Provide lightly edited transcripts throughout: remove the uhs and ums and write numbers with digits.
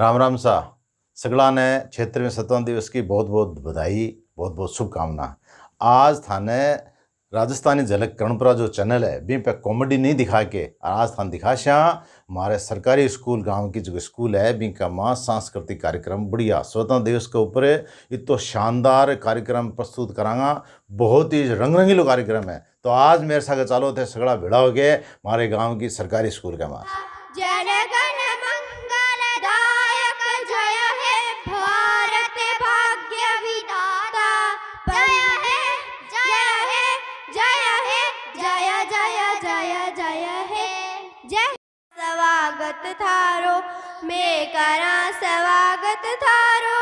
राम राम सा सगला ने क्षेत्र में स्वतंत्र दिवस की बहुत बहुत बधाई, बहुत बहुत शुभकामना। आज थाने राजस्थानी झलक कर्णपुरा जो चैनल है बी पे कॉमेडी नहीं दिखा के आज थाने दिखा हमारे सरकारी स्कूल गांव की जो स्कूल है बी का माँ सांस्कृतिक कार्यक्रम बढ़िया स्वतंत्र दिवस के ऊपर इतो शानदार कार्यक्रम प्रस्तुत करांगा। बहुत ही रंग रंगीलो कार्यक्रम है। तो आज मेरे साथ चालो थे सगड़ा भिड़ा हो गए हमारे गाँव की सरकारी स्कूल के माँ। स्वागत थारो मैं करा स्वागत थारो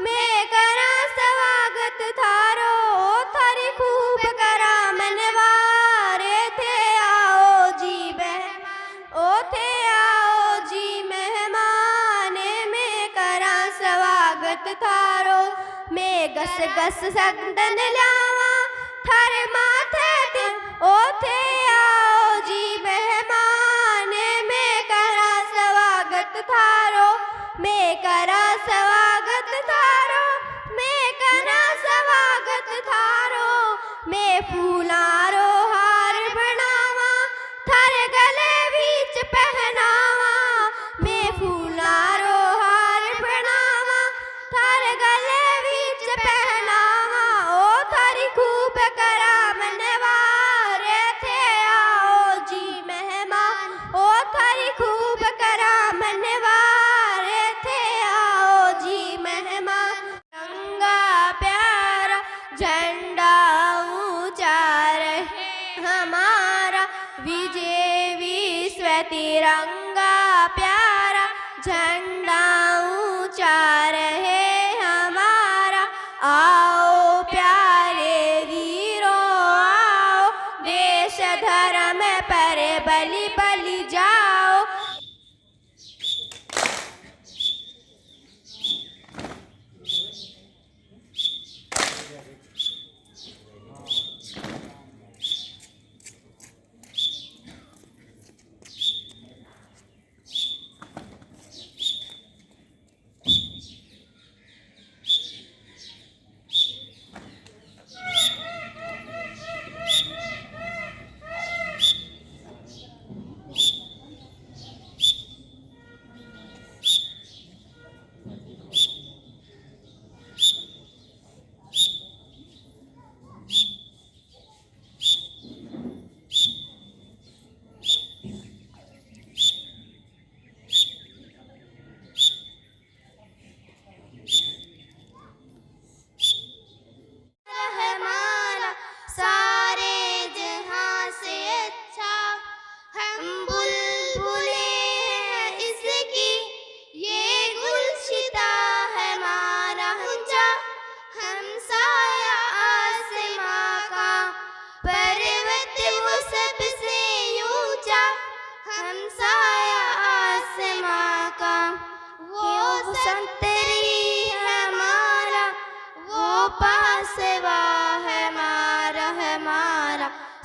मैं करा स्वागत थारो थारी खूब करा मनवारे थे आओ जी मेहमान ओ थे आओ जी मेहमान मैं करा स्वागत थारो मैं गस गस संदन लावा थारे माथे ते ओ थे आओ जी मेहमान थारो मैं करा स्वागत थारो मैं करा स्वागत थारो मैं फूलारो हार बनावा थारे गले बीच पहनावा मैं फूलारो हार बनावा थारे गले बीच पहनावा ओ थारी खूब करा मनवारे थे आओ जी मेहमान ओ थारी खूब करा मनवारे थे आओ जी मेहमान। रंगा प्यारा झंडा ऊंचा रहे हमारा विजय विश्व तिरंगा प्यारा झंडा ऊंचा रहे हमारा आओ प्यारे वीरों आओ देश धर्म पर बलि बलि जाओ।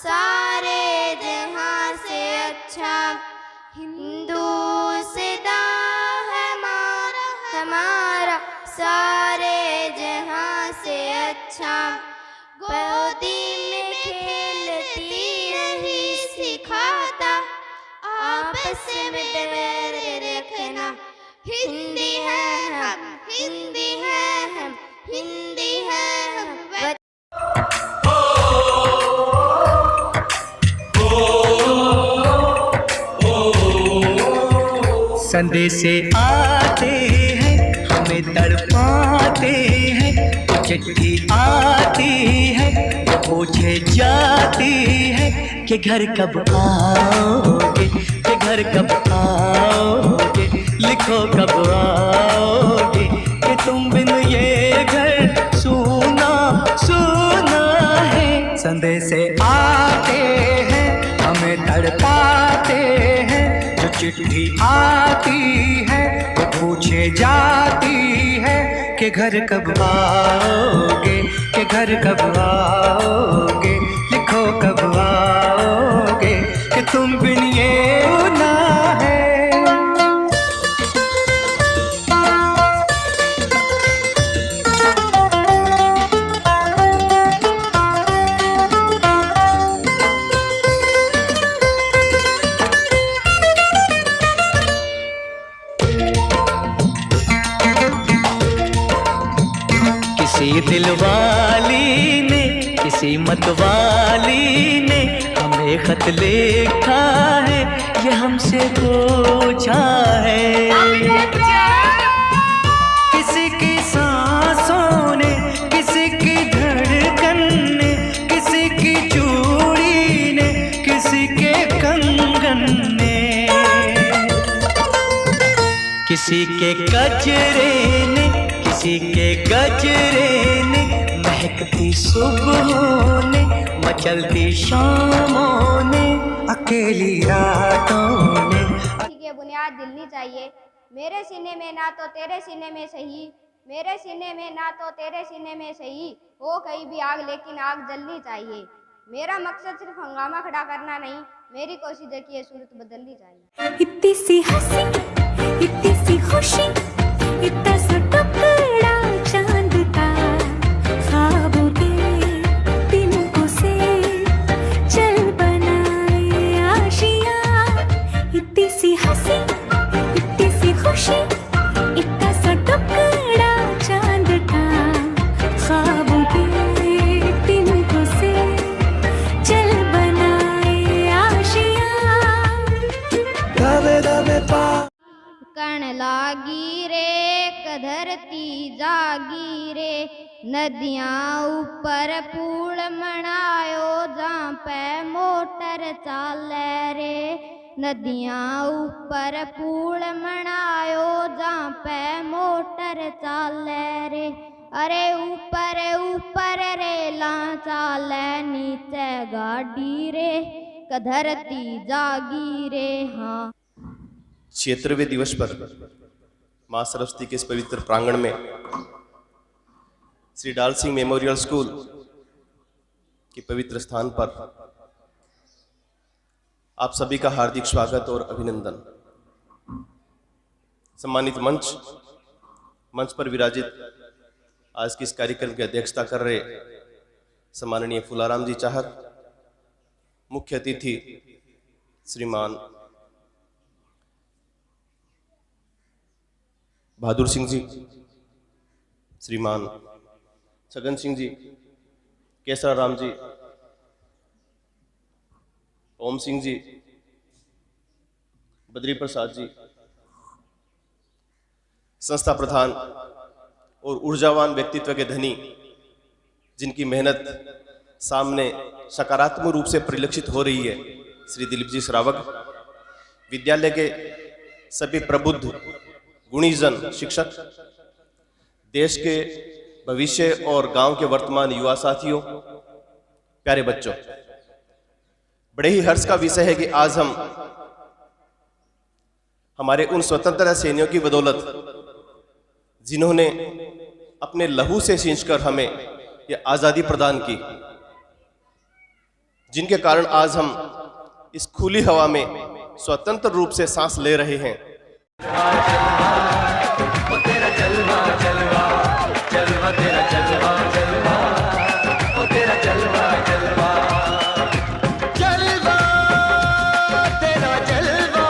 सारे जहां से अच्छा हिंदू सिदा है हमारा सारे जहां से अच्छा गोदी में खेलती रही सिखाता आपस में डर रखना हिंदी है हम हिंदी है हम हिंदी है हम। संदेशे आते हैं हमें तड़पाते हैं चिट्ठी आती है पूछे जाती है कि घर कब आओगे कि घर कब आओगे लिखो कब आओगे कि तुम बिन ये घर सूना सूना है। संदेशे आते हैं हमें तड़पाते हैं चिट्ठी आती है वो पूछे जाती है कि घर कब आओगे कि घर कब आओगे लिखो कब आओगे कि तुम बिन ये ना है। किसी दिलवाली ने, किसी मतवाली ने हमें खत लिखा है, ये हमसे पूछा है। किसी की सांसों ने, किसी की धड़कन ने, किसी की चूड़ी ने, किसी के कंगन ने, किसी के गजरे ने, किसी के गजरे ने, महकती सुबहों ने, मचलती शामों ने, अकेली रातों ने। की बुनियाद दिलनी चाहिए। मेरे सीने में ना तो तेरे सीने में सही, मेरे सीने में ना तो तेरे सीने में सही हो कहीं भी आग, लेकिन आग जलनी चाहिए। मेरा मकसद सिर्फ हंगामा खड़ा करना नहीं, मेरी कोशिश है कि ये सूरत बदलनी चाहिए। इतनी सी हंसी, इतनी सी खुशी, इतना सा टुकड़ा चांद का, ख्वाबों के तिनकों से चल बनाए आशियाँ। इतनी सी हंसी, इतनी सी खुशी, इतना सा टुकड़ा चांद का, ख्वाबों के तिनकों से चल बनाए आशियाँ। दबे दबे पा कण लागी रे धरती जागी रे, नदियाँ ऊपर पुल मनायो जहाँ पे मोटर चाले रे, नदियाँ ऊपर पुल मनायो जहाँ पे मोटर चाले रे। अरे ऊपर ऊपर रेला चाले, नीचे गाड़ी रे धरती जागी रे। हाँ, 76वें दिवस पर माँ सरस्वती के इस पवित्र प्रांगण में श्री डाल सिंह मेमोरियल स्कूल के पवित्र स्थान पर आप सभी का हार्दिक स्वागत और अभिनंदन। सम्मानित मंच पर विराजित आज की इस कार्यक्रम की अध्यक्षता कर रहे सम्माननीय फूलाराम जी चाहर, मुख्य अतिथि श्रीमान बहादुर सिंह जी, श्रीमान छगन सिंह जी, केसरा राम जी, ओम सिंह जी, बद्री प्रसाद जी, संस्था प्रधान और ऊर्जावान व्यक्तित्व के धनी, जिनकी मेहनत सामने सकारात्मक रूप से परिलक्षित हो रही है, श्री दिलीप जी श्रावक, विद्यालय के सभी प्रबुद्ध गुणीजन शिक्षक, देश के भविष्य और गांव के वर्तमान युवा साथियों, प्यारे बच्चों, बड़े ही हर्ष का विषय है कि आज हम हमारे उन स्वतंत्रता सेनानियों की बदौलत, जिन्होंने अपने लहू से सींचकर हमें ये आज़ादी प्रदान की, जिनके कारण आज हम इस खुली हवा में स्वतंत्र रूप से सांस ले रहे हैं। तेरा जलवा जलवा जलवा, तेरा जलवा जलवा, ओ तेरा जलवा जलवा जलवा, तेरा जलवा।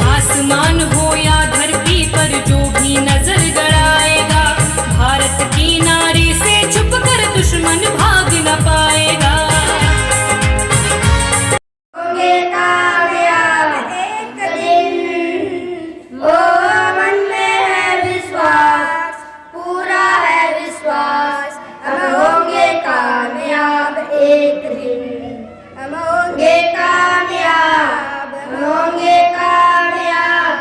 आसमान हो या धरती पर जो भी नजर गड़ाएगा, भारत की नारी से छुप कर दुश्मन भाग न पाएगा। होंगे कामयाब एक दिन, ओ मन में है विश्वास, पूरा है विश्वास, हम होंगे कामयाब एक दिन, हम होंगे कामयाब, हम होंगे कामयाब,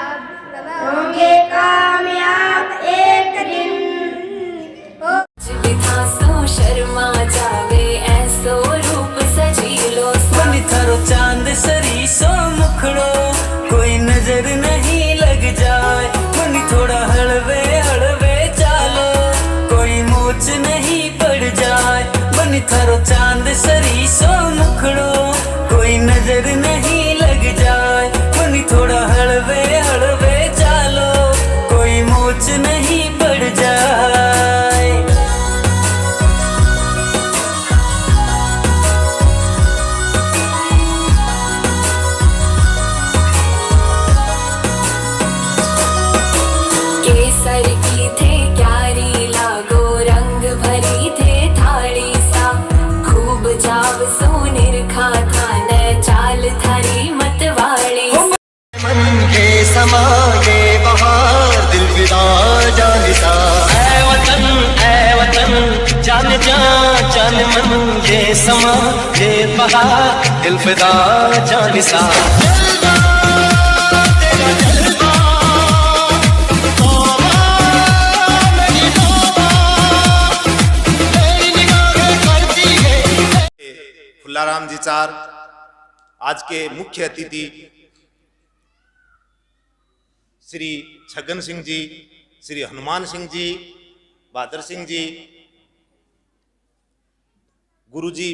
हम होंगे कामयाब एक दिन। सो शर्मा जावे ऐसो रूप सजीलो, बनी थारो चांद सरी सो मुखड़ो, कोई नजर नहीं लग जाए, बनी थोड़ा हलवे हलवे चालो, कोई मोच नहीं पड़ जाए, बनी थारो चांद सरी सो मुखड़ो, कोई नजर नहीं लग जाए, बनी थोड़ा हलवे हलवे चालो, कोई मोच नहीं पड़ जाए। समा ये बहार दिल फिदा जानिसा। ऐ वतन जान जा जान मन ये समा ये बहार दिल फिदा जानिसा। फुल्लाराम जी चार, आज के मुख्य अतिथि श्री छगन सिंह जी, श्री हनुमान सिंह जी, बहादुर सिंह जी, गुरुजी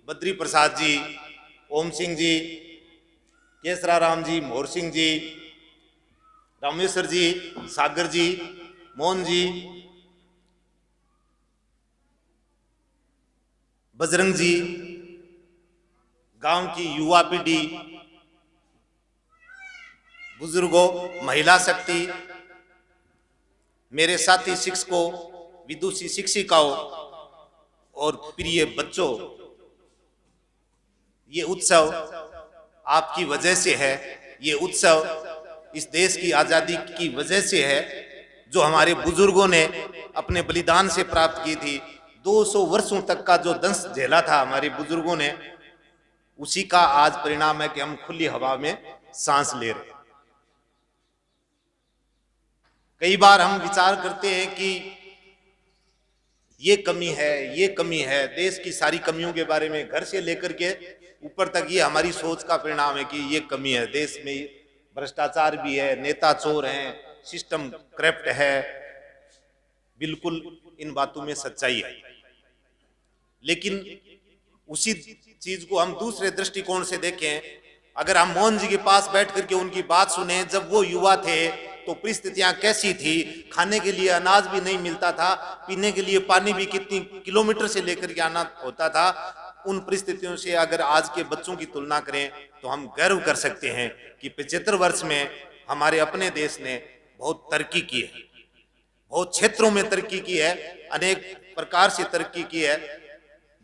बद्री प्रसाद जी, ओम सिंह जी, केसरा राम जी, मोहर सिंह जी, रामेश्वर जी, सागर जी, मोहन जी, बजरंग जी, गांव की युवा पीढ़ी, बुजुर्गों, महिला शक्ति, मेरे साथी शिक्षकों, विदुषी शिक्षिकाओं और प्रिय बच्चों, ये उत्सव आपकी वजह से है। ये उत्सव इस देश की आज़ादी की वजह से है, जो हमारे बुजुर्गों ने अपने बलिदान से प्राप्त की थी। 200 वर्षों तक का जो दंश झेला था हमारे बुजुर्गों ने, उसी का आज परिणाम है कि हम खुली हवा में सांस ले रहे हैं। कई बार हम विचार करते हैं कि ये कमी है, ये कमी है, देश की सारी कमियों के बारे में घर से लेकर के ऊपर तक ये हमारी सोच का परिणाम है कि ये कमी है। देश में भ्रष्टाचार भी है, नेता चोर हैं, सिस्टम करप्ट है, बिल्कुल इन बातों में सच्चाई है। लेकिन उसी चीज को हम दूसरे दृष्टिकोण से देखें, अगर हम मोहन जी के पास बैठ करके उनकी बात सुने, जब वो युवा थे तो परिस्थितियां कैसी थी, खाने के लिए अनाज भी नहीं मिलता था, पीने के लिए पानी भी कितनी किलोमीटर से लेकर के आना होता था। उन परिस्थितियों से अगर आज के बच्चों की तुलना करें तो हम गर्व कर सकते हैं कि 75 वर्ष में हमारे अपने देश ने बहुत तरक्की की है, बहुत क्षेत्रों में तरक्की की है, अनेक प्रकार से तरक्की की है।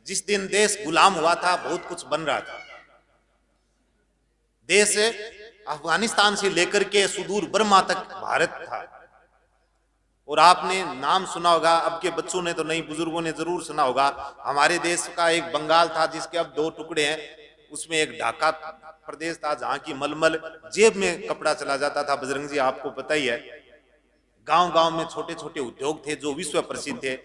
जिस दिन देश गुलाम हुआ था बहुत कुछ बन रहा था। देश अफगानिस्तान से लेकर के सुदूर बर्मा तक भारत था। और आपने नाम सुना होगा, अब के बच्चों ने तो नहीं, बुजुर्गों ने जरूर सुना होगा, हमारे देश का एक बंगाल था जिसके अब 2 टुकड़े हैं। उसमें एक ढाका प्रदेश था जहां की मलमल जेब में कपड़ा चला जाता था। बजरंग जी आपको पता ही है, गांव गांव में छोटे छोटे उद्योग थे जो विश्व प्रसिद्ध थे।